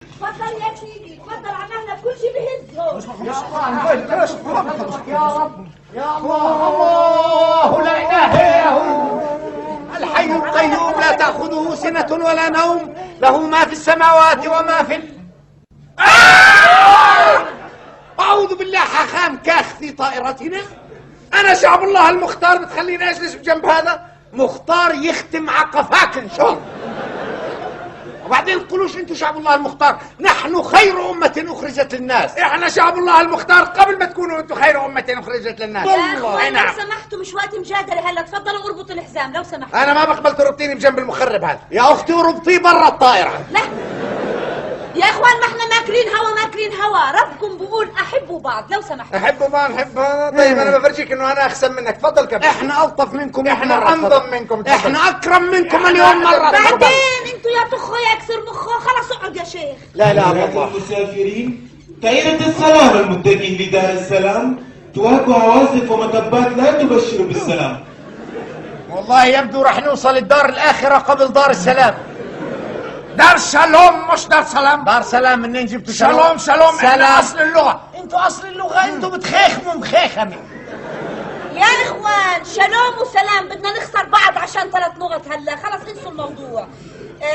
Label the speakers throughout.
Speaker 1: اتفضل يا سيدي، اتفضل، عملنا كل شيء بهزهم.
Speaker 2: يا رب يا الله، لا اله الا هو الحي القيوم لا تأخذه سنة ولا نوم، له ما في السماوات وما في أعوذ بالله، حخام كاخ في طائرتنا. أنا شعب الله المختار، بتخليني أجلس بجنب هذا مختار يختم عقفاك إن شاء الله. وبعدين تقولوش انتوا شعب الله المختار، نحن خير أمة أخرجت للناس. احنا شعب الله المختار قبل ما تكونوا انتوا خير أمة أخرجت للناس.
Speaker 1: يا اخوان لو سمحتوا مش وقت مجادلة هلا، تفضلوا اربطوا الحزام لو سمحتوا.
Speaker 2: انا ما بقبل تربطيني بجنب المخرب هذا. يا اختي اربطيه برا الطائرة.
Speaker 1: لا يا اخوان، ما احنا ماكلين هوا ماكلين هوا، ربكم بقول احبوا بعض لو سمحتوا.
Speaker 2: احبوا بعض نحبها. طيب انا بفرجيك انه انا احسن منك. تفضل كابتن. احنا الطف منكم، احنا انظم منكم، احنا اكرم منكم مليون مرة.
Speaker 1: بعدين انتوا يا تخو يا يكسر مخه، خلص اقعد يا شيخ.
Speaker 2: لا لا والله.
Speaker 3: المسافرين دائرة السلام المتجه لدار السلام تواجه عواصف ومطبات لا تبشر بالسلام.
Speaker 2: والله يبدو رح نوصل الدار الآخرة قبل دار السلام. دار شالوم مش دار سلام. دار سلام منين جبتوا شالوم؟ شالوم سلام أصل اللغة. انتوا أصل اللغة، انتوا بتخيخموا مخيخمة.
Speaker 1: يا اخوان شالوم وسلام، بدنا نخسر بعض عشان 3 لغات هلا، خلص انسوا الموضوع.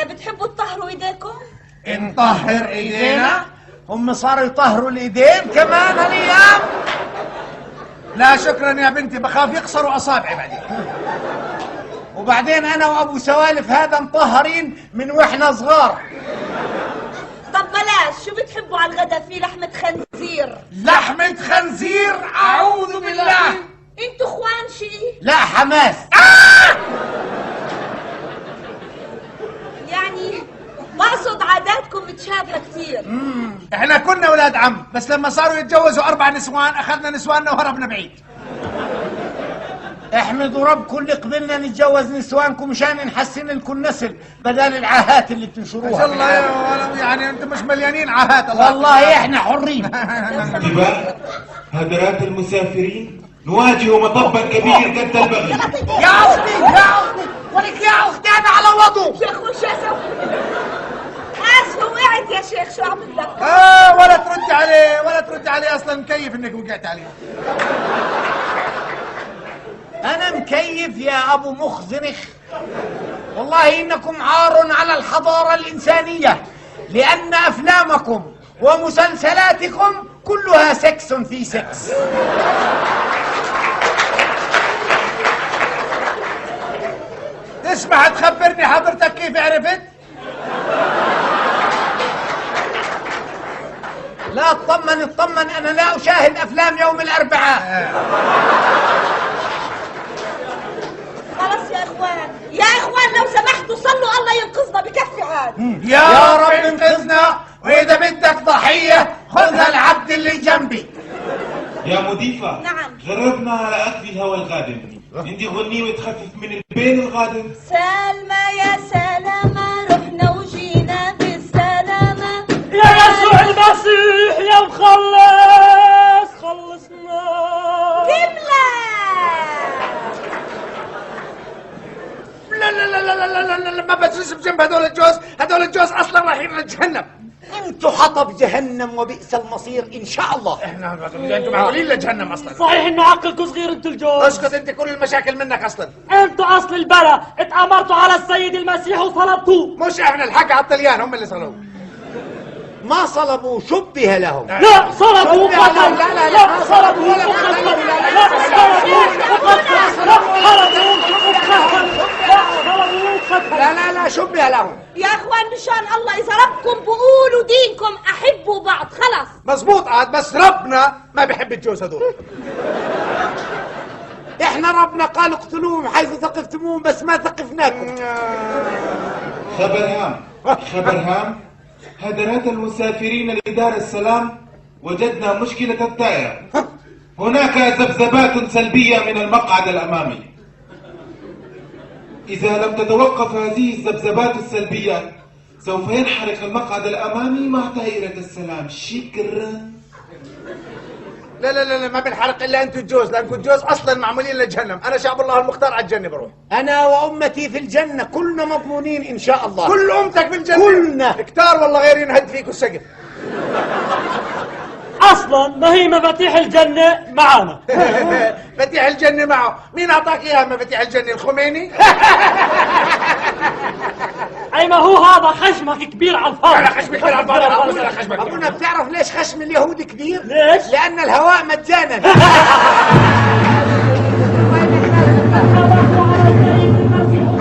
Speaker 1: بتحبوا تطهروا ايديكم؟
Speaker 2: نطهر ايدينا؟ هم صاروا يطهروا الايدين كمان هالايام؟ لا شكرا يا بنتي، بخاف يقصروا اصابعي بعدين. وبعدين انا وابو سوالف هذا مطهرين من واحنا صغار.
Speaker 1: طب بلاش، شو بتحبوا على الغدا؟ في لحمة خنزير.
Speaker 2: لحمة خنزير؟ اعوذ بالله.
Speaker 1: انتوا اخوان شيء؟
Speaker 2: لا حماس.
Speaker 1: يعني بقصد عاداتكم متشابهة كثير.
Speaker 2: احنا كنا اولاد عم، بس لما صاروا يتجوزوا 4 نسوان اخذنا نسواننا وهربنا بعيد. احمدوا ربكم اللي قبلنا نتجوز نسوانكم مشان نحسن لكم نسل بدل العاهات اللي بتنشروها. ما شاء الله يعني انتم مش مليانين عاهات. والله احنا حرين.
Speaker 3: انتباه، هدرات المسافرين نواجه مطبا كبير قد البغي.
Speaker 2: يا اختي يا اختي ولك يا اختي انا على وضو.
Speaker 1: شيخ وش اسف، وقعت يا شيخ، شو اعمل لك؟
Speaker 2: ولا تردي عليه ولا تردي عليه، اصلا مكيف انك وقعت عليه. أنا مكيف يا أبو مخ زنخ. والله إنكم عار على الحضارة الإنسانية، لأن أفلامكم ومسلسلاتكم كلها سكس في سكس. تسمح تخبرني حضرتك كيف عرفت؟ لا اطمن أنا لا أشاهد أفلام يوم الأربعاء.
Speaker 1: خلاص يا اخوان لو سمحتوا صلوا الله ينقذنا، بكفي عاد.
Speaker 2: يا رب انقذنا، واذا بدك ضحيه خذها العبد اللي جنبي.
Speaker 3: يا مضيفة،
Speaker 1: نعم.
Speaker 3: جربنا على أخذ الهوى الغادم. عندي غنية تخفف من البين الغادم.
Speaker 1: سلمى يا سلامة، رحنا وجينا بالسلامة.
Speaker 4: يا يسوع المسيح يا مخلص، خلصنا.
Speaker 1: قبلة.
Speaker 2: لا لا لا لا لا لا لا، ما بجلس بجنب هذول الجوز اصلا رايحين لجهنم. انتوا حطب جهنم وبئس المصير ان شاء الله. انتوا معقولين لجهنم اصلا؟
Speaker 4: صحيح انه عقلكم صغير انتوا الجوز.
Speaker 2: اسكت انت، كل المشاكل منك اصلا.
Speaker 4: انتوا اصل البلا، اتأمرتوا على السيد المسيح وطلبتوه.
Speaker 2: مش احنا، الحق على الطليان هم اللي صلبوا. ما صلبوا، شبه لهم.
Speaker 4: لا صلبوا وقتلوا.
Speaker 2: لا
Speaker 4: لا صلبوا وقتلوا. لا صلبوا وقتلوا. لا صلبوا وقتلوا.
Speaker 2: لا شبه لهم.
Speaker 1: يا اخوان مشان الله اذا ربكم بقولوا دينكم احبوا بعض خلص.
Speaker 2: مزبوط عاد، بس ربنا ما بيحب الجوز هذول. احنا ربنا قال اقتلوهم حيث ثقفتموهم، بس ما ثقفناكم.
Speaker 3: خبر هام، هدرات المسافرين لدار السلام وجدنا مشكلة الطائرة. هناك ذبذبات سلبية من المقعد الأمامي. إذا لم تتوقف هذه الذبذبات السلبية سوف ينحرق المقعد الأمامي مع طائرة السلام. شكرا.
Speaker 2: لا لا لا ما بنحرق الا انتوا الجوز، لانكم الجوز اصلا معمولين لجهنم. انا شعب الله المختار على الجنه بروح.
Speaker 5: انا وامتي في الجنه كلنا مضمونين ان شاء الله.
Speaker 2: كل امتك في الجنه؟
Speaker 5: كلنا.
Speaker 2: كتار والله غير ينهد فيكم السقف.
Speaker 4: اصلا ما هي مفاتيح الجنه معانا.
Speaker 2: مفاتيح الجنه معه، مين اعطاك اياها مفاتيح الجنه؟ الخميني؟
Speaker 4: اي ما هو هذا خشمك كبير على الفاضي.
Speaker 2: انا خشمك كبير على الفاضي.
Speaker 5: ابونا بتعرف ليش خشم اليهود كبير؟
Speaker 4: ليش؟
Speaker 5: لان الهواء مجانا.